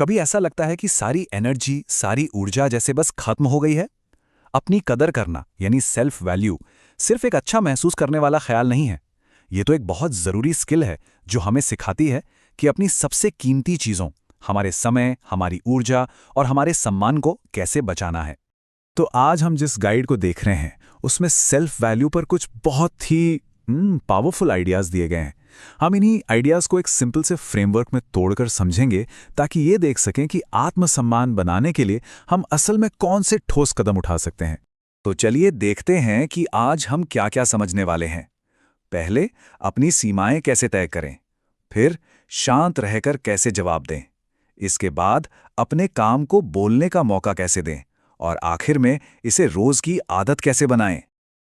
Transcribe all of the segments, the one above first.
कभी ऐसा लगता है कि सारी एनर्जी, सारी ऊर्जा जैसे बस खत्म हो गई है। अपनी कदर करना यानी सेल्फ वैल्यू सिर्फ एक अच्छा महसूस करने वाला ख्याल नहीं है। ये तो एक बहुत ज़रूरी स्किल है जो हमें सिखाती है कि अपनी सबसे कीमती चीज़ों, हमारे समय, हमारी ऊर्जा और हमारे सम्मान को कैसे बचाना है। तो आज हम जिस गाइड को देख रहे हैं उसमें सेल्फ वैल्यू पर कुछ बहुत ही पावरफुल आइडियाज़ दिए गए हैं। हम इन्हीं आइडियाज़ को एक सिंपल से फ्रेमवर्क में तोड़कर समझेंगे ताकि ये देख सकें कि आत्मसम्मान बनाने के लिए हम असल में कौन से ठोस कदम उठा सकते हैं। तो चलिए देखते हैं कि आज हम क्या क्या समझने वाले हैं। पहले अपनी सीमाएं कैसे तय करें, फिर शांत रहकर कैसे जवाब दें, इसके बाद अपने काम को बोलने का मौका कैसे दें और आखिर में इसे रोज की आदत कैसे बनाएं।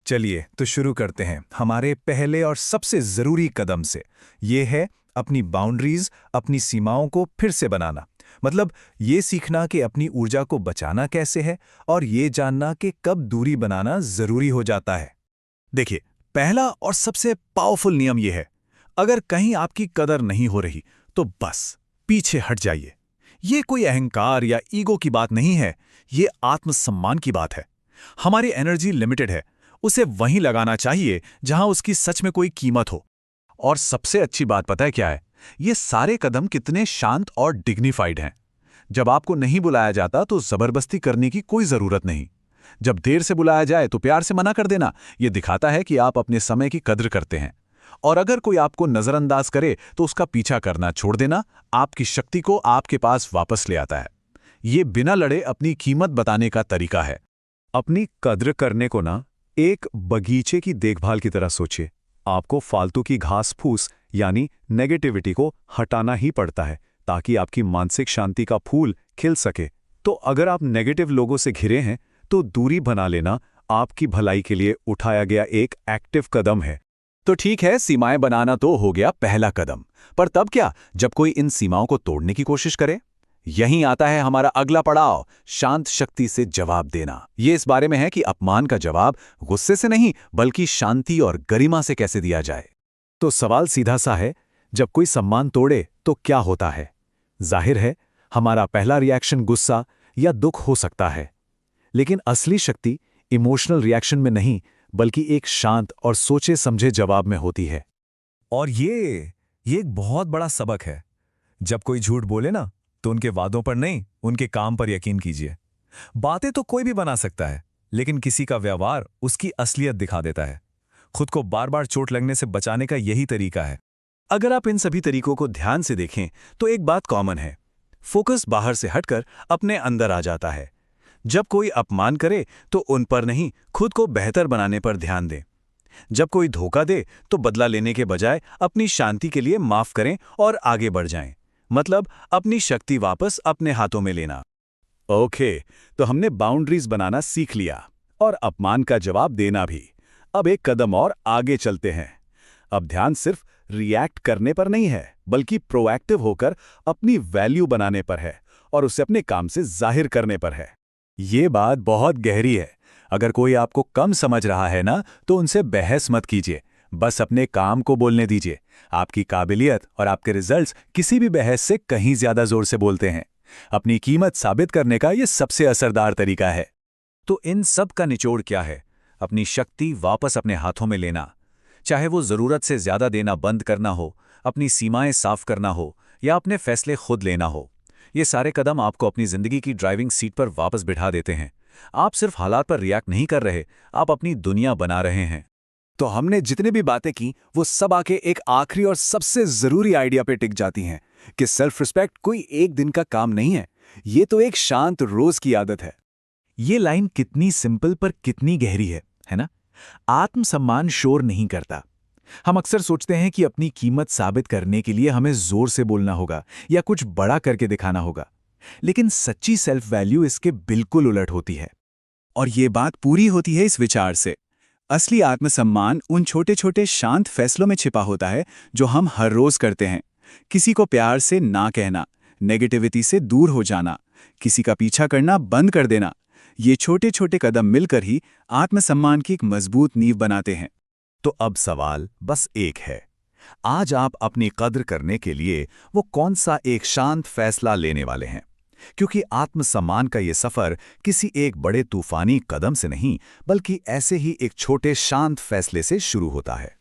चलिए तो शुरू करते हैं हमारे पहले और सबसे जरूरी कदम से। ये है अपनी बाउंड्रीज, अपनी सीमाओं को फिर से बनाना। मतलब ये सीखना कि अपनी ऊर्जा को बचाना कैसे है और ये जानना कि कब दूरी बनाना जरूरी हो जाता है। देखिए, पहला और सबसे पावरफुल नियम यह है, अगर कहीं आपकी कदर नहीं हो रही तो बस पीछे हट जाइए। ये कोई अहंकार या ईगो की बात नहीं है, ये आत्मसम्मान की बात है। हमारी एनर्जी लिमिटेड है, उसे वहीं लगाना चाहिए जहां उसकी सच में कोई कीमत हो। और सबसे अच्छी बात पता है क्या है? ये सारे कदम कितने शांत और डिग्निफाइड हैं। जब आपको नहीं बुलाया जाता तो जबरदस्ती करने की कोई जरूरत नहीं। जब देर से बुलाया जाए तो प्यार से मना कर देना, ये दिखाता है कि आप अपने समय की कद्र करते हैं। और अगर कोई आपको नजरअंदाज करे तो उसका पीछा करना छोड़ देना आपकी शक्ति को आपके पास वापस ले आता है। ये बिना लड़े अपनी कीमत बताने का तरीका है। अपनी कद्र करने को ना एक बगीचे की देखभाल की तरह सोचिए। आपको फालतू की घास फूस यानी नेगेटिविटी को हटाना ही पड़ता है ताकि आपकी मानसिक शांति का फूल खिल सके। तो अगर आप नेगेटिव लोगों से घिरे हैं तो दूरी बना लेना आपकी भलाई के लिए उठाया गया एक एक्टिव कदम है। तो ठीक है, सीमाएं बनाना तो हो गया पहला कदम, पर तब क्या जब कोई इन सीमाओं को तोड़ने की कोशिश करे? यहीं आता है हमारा अगला पड़ाव, शांत शक्ति से जवाब देना। ये इस बारे में है कि अपमान का जवाब गुस्से से नहीं बल्कि शांति और गरिमा से कैसे दिया जाए। तो सवाल सीधा सा है, जब कोई सम्मान तोड़े तो क्या होता है? जाहिर है हमारा पहला रिएक्शन गुस्सा या दुख हो सकता है, लेकिन असली शक्ति इमोशनल रिएक्शन में नहीं बल्कि एक शांत और सोचे समझे जवाब में होती है। और ये एक बहुत बड़ा सबक है। जब कोई झूठ बोले ना तो उनके वादों पर नहीं, उनके काम पर यकीन कीजिए। बातें तो कोई भी बना सकता है, लेकिन किसी का व्यवहार उसकी असलियत दिखा देता है। खुद को बार बार चोट लगने से बचाने का यही तरीका है। अगर आप इन सभी तरीकों को ध्यान से देखें तो एक बात कॉमन है, फोकस बाहर से हटकर अपने अंदर आ जाता है। जब कोई अपमान करे तो उन पर नहीं, खुद को बेहतर बनाने पर ध्यान दें। जब कोई धोखा दे तो बदला लेने के बजाय अपनी शांति के लिए माफ करें और आगे बढ़ जाएं। मतलब अपनी शक्ति वापस अपने हाथों में लेना। ओके, तो हमने बाउंड्रीज बनाना सीख लिया और अपमान का जवाब देना भी। अब एक कदम और आगे चलते हैं। अब ध्यान सिर्फ रिएक्ट करने पर नहीं है बल्कि प्रोएक्टिव होकर अपनी वैल्यू बनाने पर है और उसे अपने काम से जाहिर करने पर है। ये बात बहुत गहरी है। अगर कोई आपको कम समझ रहा है ना तो उनसे बहस मत कीजिए, बस अपने काम को बोलने दीजिए। आपकी काबिलियत और आपके रिजल्ट्स किसी भी बहस से कहीं ज्यादा जोर से बोलते हैं। अपनी कीमत साबित करने का ये सबसे असरदार तरीका है। तो इन सब का निचोड़ क्या है? अपनी शक्ति वापस अपने हाथों में लेना। चाहे वो जरूरत से ज्यादा देना बंद करना हो, अपनी सीमाएं साफ करना हो या अपने फैसले खुद लेना हो, ये सारे कदम आपको अपनी जिंदगी की ड्राइविंग सीट पर वापस बिठा देते हैं। आप सिर्फ हालात पर रिएक्ट नहीं कर रहे, आप अपनी दुनिया बना रहे हैं। तो हमने जितने भी बातें की वो सब आके एक आखिरी और सबसे जरूरी आइडिया पे टिक जाती हैं कि सेल्फ रिस्पेक्ट कोई एक दिन का काम नहीं है, ये तो एक शांत रोज की आदत है। ये लाइन कितनी सिंपल पर कितनी गहरी है ना? आत्मसम्मान शोर नहीं करता। हम अक्सर सोचते हैं कि अपनी कीमत साबित करने के लिए हमें जोर से बोलना होगा या कुछ बड़ा करके दिखाना होगा, लेकिन सच्ची सेल्फ वैल्यू इसके बिल्कुल उलट होती है। और ये बात पूरी होती है इस विचार से, असली आत्मसम्मान उन छोटे छोटे शांत फैसलों में छिपा होता है जो हम हर रोज करते हैं। किसी को प्यार से ना कहना, नेगेटिविटी से दूर हो जाना, किसी का पीछा करना बंद कर देना, ये छोटे छोटे कदम मिलकर ही आत्मसम्मान की एक मजबूत नींव बनाते हैं। तो अब सवाल बस एक है, आज आप अपनी कद्र करने के लिए वो कौन सा एक शांत फैसला लेने वाले हैं? क्योंकि आत्मसम्मान का ये सफर किसी एक बड़े तूफानी कदम से नहीं, बल्कि ऐसे ही एक छोटे शांत फैसले से शुरू होता है।